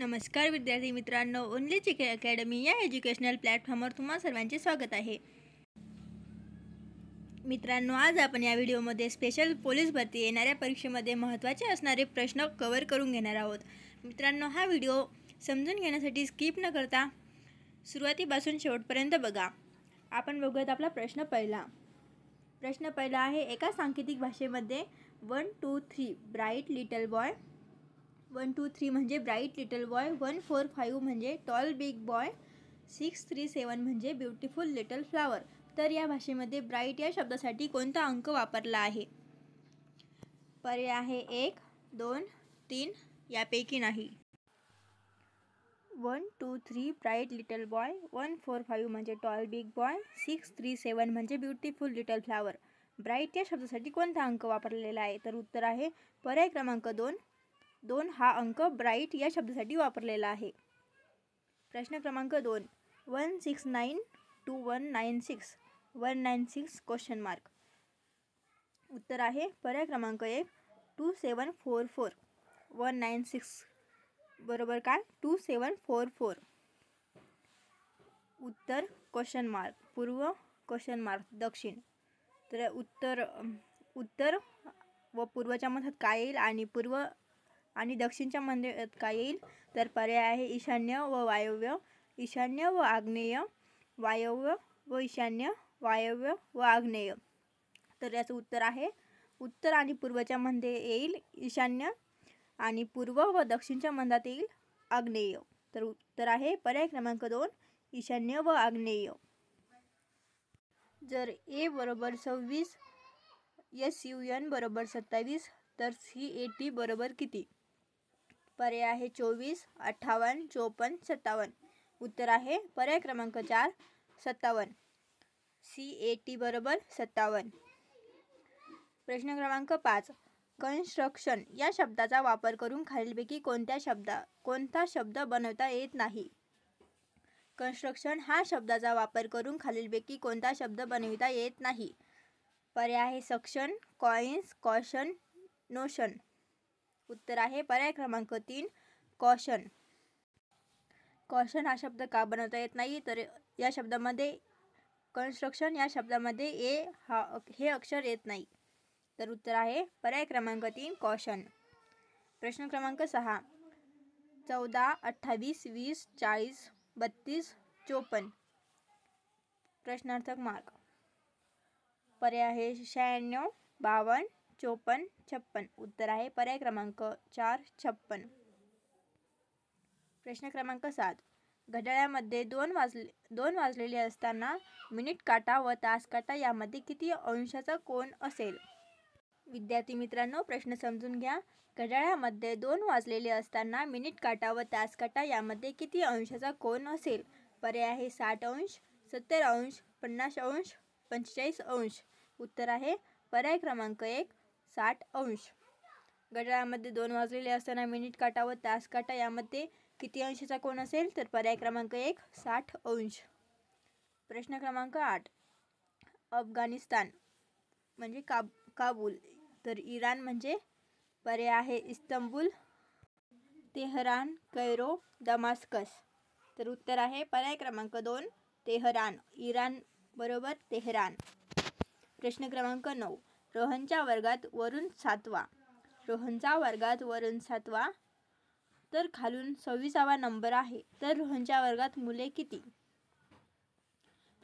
नमस्कार विद्यार्थी मित्रांनो, ओनली जीके अकॅडमी या एज्युकेशनल प्लॅटफॉर्मवर तुम्हा सर्वांचे स्वागत आहे. मित्रांनो, आज आपण या व्हिडिओमध्ये स्पेशल पोलीस भरती येणाऱ्या परीक्षेमध्ये महत्त्वाचे असणारे प्रश्न कव्हर करून घेणार आहोत. मित्रांनो, हा व्हिडिओ समजून घेण्यासाठी स्किप न करता सुरुवातीपासून शेवटपर्यंत बघा. आपण बघूयात आपला प्रश्न पहिला आहे, एका सांकेतिक भाषेमध्ये 1 2 3 ब्राईट लिटल बॉय, 1 2 3 म्हणजे ब्राईट लिटल बॉय, 1 4 5 म्हणजे टॉल बिग बॉय, 6 3 7 म्हणजे ब्युटिफुल लिटल फ्लावर. तर या भाषेमध्ये ब्राईट या शब्दासाठी कोणता अंक वापरला आहे? पर्याय आहे 1 2 3 यापैकी नाही. 1 2 3 ब्राईट लिटल बॉय, 1 4 5 म्हणजे टॉल बिग बॉय, 6 3 7 म्हणजे ब्युटिफुल लिटल फ्लावर. ब्राईट या शब्दासाठी कोणता अंक वापरलेला आहे? तर उत्तर आहे पर्याय क्रमांक 2 हा अंक ब्राईट या शब्दासाठी वापरलेला आहे. प्रश्न क्रमांक 2, 169 to 196 196 क्वेश्चन मार्क. उत्तर आहे पर्याय क्रमांक 1 2744 196 बरोबर काय 2744. उत्तर क्वेश्चन मार्क, पूर्व क्वेश्चन मार्क, दक्षिण. तर उत्तर व पूर्वच्या मध्यात काय येईल आणि पूर्व आणि दक्षिणच्या मध्यात काय येईल? तर पर्याय आहे ईशान्य व वायव्य, ईशान्य व आग्नेय, वायव्य व ईशान्य, वायव्य व आग्नेय. तर याचं उत्तर आहे उत्तर आणि पूर्वच्या मध्ये येईल ईशान्य आणि पूर्व व दक्षिणच्या मध्यात येईल आग्नेय. तर उत्तर आहे पर्याय क्रमांक 2 ईशान्य व आग्नेय. जर ए बरोबर 26, SUN बरोबर 27 तर CAT बरोबर किती? पर्याय आहे 24, 58, 54, 57. उत्तर आहे पर्याय क्रमांक 4 57. CAT बरोबर 57. प्रश्न क्रमांक 5, कन्स्ट्रक्शन या शब्दाचा वापर करून खालीलपैकी कोणता शब्द बनवता येत नाही? कन्स्ट्रक्शन हा शब्दाचा वापर करून खालीलपैकी कोणता शब्द बनविता येत नाही? पर्याय आहे सक्शन, कॉइन्स, कॉशन, नोशन. उत्तर आहे पर्याय क्रमांक 3 कॉशन. कॉशन हा शब्द का बनवता येत नाही? तर या शब्दामध्ये कन्स्ट्रक्शन या शब्दामध्ये हे अक्षर येत नाही. तर उत्तर आहे पर्याय क्रमांक 3 कॉशन. प्रश्न क्रमांक 6, 14, 28, 20, 40, 32, 54 प्रश्नार्थक मार्क. पर्याय आहे 96, 52, 54, 56. उत्तर आहे पर्याय क्रमांक 4 56. प्रश्न क्रमांक 7, घड्याळामध्ये 2 वाजलेले असताना मिनिट काटा व तास काटा यामध्ये किती अंशाचा कोन असेल? विद्यार्थी मित्रांनो, प्रश्न समजून घ्या. घड्याळामध्ये 2 वाजलेले असताना मिनिट काटा व तास काटा यामध्ये किती अंशाचा कोन असेल? पर्याय आहे 60 अंश, 70 अंश, 50 अंश, 45 अंश. उत्तर आहे पर्याय क्रमांक 1 60 अंश. घड्याळामध्ये 2 वाजलेले असताना मिनिट काटा व तास काटा यामध्ये किती अंशाचा कोन असेल? तर पर्याय क्रमांक 1 60 अंश. प्रश्न क्रमांक 8, अफगाणिस्तान म्हणजे काबूल, तर इराण म्हणजे? पर्याय आहे इस्तंबूल, तेहरान, कैरो, दमास्कस. तर उत्तर आहे पर्याय क्रमांक 2 तेहरान. इराण बरोबर तेहरान. प्रश्न क्रमांक 9, रोहनच्या वर्गात वरून 7वा, रोहनचा वर्गात वरून 7वा तर खालून 26वा नंबर आहे. तर रोहनच्या वर्गात मुले किती?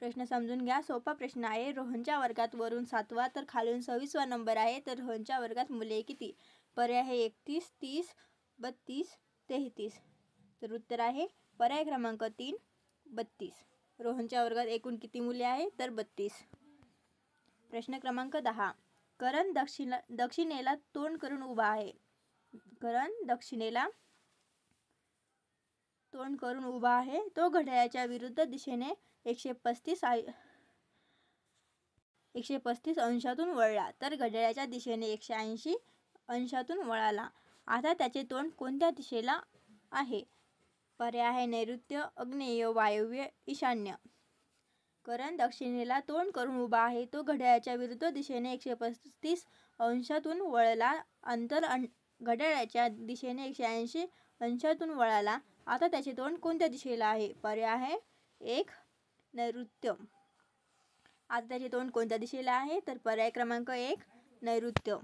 प्रश्न समजून घ्या. सोपा प्रश्न आहे. रोहनच्या वर्गात वरून 7वा तर खालून 26वा नंबर आहे. तर रोहनच्या वर्गात मुले किती? पर्याय आहे 31, 30, 32, 33. तर उत्तर आहे पर्याय क्रमांक 3 32. रोहनच्या वर्गात एकूण किती मुले आहे? तर 32. प्रश्न क्रमांक 10, करण दक्षिणेला तोंड करून उभा आहे. करण दक्षिणेला तोंड करून उभा आहे. तो घड्याळाच्या विरुद्ध दिशेने 135 अंशातून वळला तर घड्याळाच्या दिशेने 180 अंशातून वळाला. आता त्याचे तोंड कोणत्या दिशेला आहे? पर्याय आहे नैऋत्य, आग्नेय, वायव्य, ईशान्य. करण दक्षिणेला तोंड करून उभा आहे. तो घड्याळाच्या विरुद्ध दिशेने 135 अंशातून वळला. अंतर घड्याळाच्या दिशेने 180 अंशातून वळाला. आता त्याचे तोंड कोणत्या दिशेला आहे? पर्याय आहे 1 नैऋत्य. आता त्याचे तोंड कोणत्या दिशेला आहे? तर पर्याय क्रमांक 1 नैऋत्य.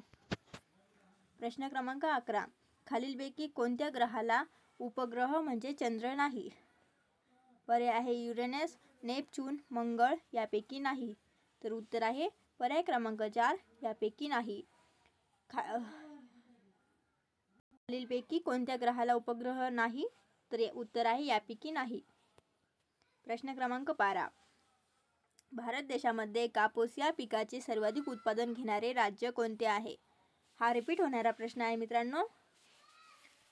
प्रश्न क्रमांक 11. खालीलपैकी कोणत्या ग्रहाला उपग्रह म्हणजे चंद्र नाही? पर्याय आहे युरेनस, नेपच्यून, मंगळ यापैकी नाही. तर उत्तर आहे पर्याय क्रमांक 4 यापैकी नाही. खालीलपैकी कोणत्या ग्रहाला उपग्रह नाही? तर उत्तर आहे यापैकी नाही. प्रश्न क्रमांक 12. भारत देशामध्ये कापूस या पिकाचे सर्वाधिक उत्पादन घेणारे राज्य कोणते आहे? हा रिपीट होणारा प्रश्न आहे मित्रांनो.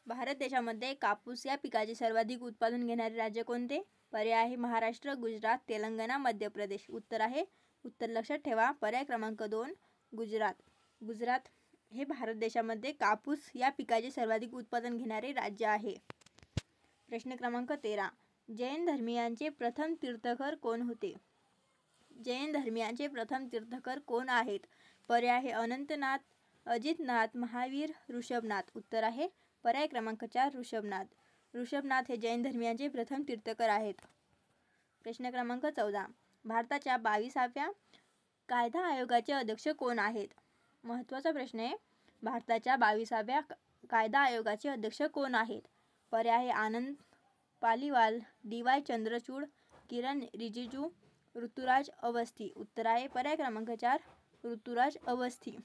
भारत देशामध्ये कापूस या पिकाचे सर्वाधिक उत्पादन घेणारे राज्य कोणते? पर्याय आहे महाराष्ट्र, गुजरात, तेलंगणा, मध्य प्रदेश. उत्तर लक्षात ठेवा. पर्याय क्रमांक 2 गुजरात. गुजरात हे भारत देशामध्ये कापूस या पिकाचे सर्वाधिक उत्पादन घेणारे राज्य आहे. प्रश्न क्रमांक 13. जैन धर्मियांचे प्रथम तीर्थंकर कोण होते? जैन धर्मियांचे प्रथम तीर्थंकर कोण आहेत? पर्याय आहे अनंतनाथ, अजितनाथ, महावीर, ऋषभनाथ. उत्तर आहे पर्याय क्रमांक 4 ऋषभनाथ. ऋषभनाथ हे जैन धर्मियांचे प्रथम तीर्थंकर आहेत. प्रश्न क्रमांक 14. भारताच्या 22व्या कायदा आयोगाचे अध्यक्ष कोण आहेत? महत्त्वाचा प्रश्न आहे. भारताच्या 22व्या कायदा आयोगाचे अध्यक्ष कोण आहेत? पर्याय आहे आनंद पालीवाल, डी.वाय. चंद्रचूड, किरण रिजिजू, ऋतुराज अवस्थी. उत्तर आहे पर्याय क्रमांक 4 ऋतुराज अवस्थी.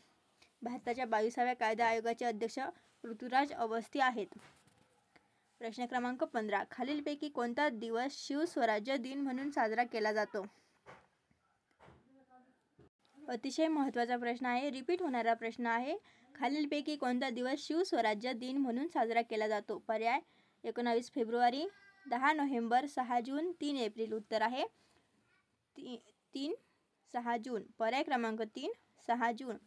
भारताच्या 22व्या कायदा आयोगाचे अध्यक्ष ऋतुराज अवस्थी आहेत. प्रश्न क्रमांक 15. खालीलपैकी कोणता दिवस शिवस्वराज्य दिन म्हणून साजरा केला जातो? अतिशय महत्त्वाचा प्रश्न आहे. रिपीट होणारा प्रश्न आहे. खालीलपैकी कोणता दिवस शिवस्वराज्य दिन म्हणून साजरा केला जातो? पर्याय 19 फेब्रुवारी, 10 नोव्हेंबर, 6 जून, 3 एप्रिल. उत्तर आहे 6 जून. पर्याय क्रमांक 3 6 जून.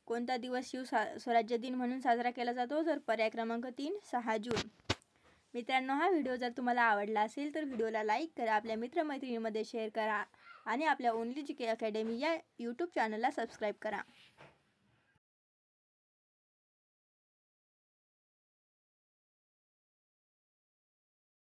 कोणता दिवस स्वराज्य दिन म्हणून साजरा केला जातो? तर पर्याय क्रमांक 3 6 जून. मित्रांनो, हा व्हिडिओ जर तुम्हाला आवडला असेल तर व्हिडिओला लाईक करा, आपल्या मित्रमैत्रिणींमध्ये शेअर करा आणि आपल्या ओनली जी के अकॅडमी या यूट्यूब चॅनलला सबस्क्राईब करा.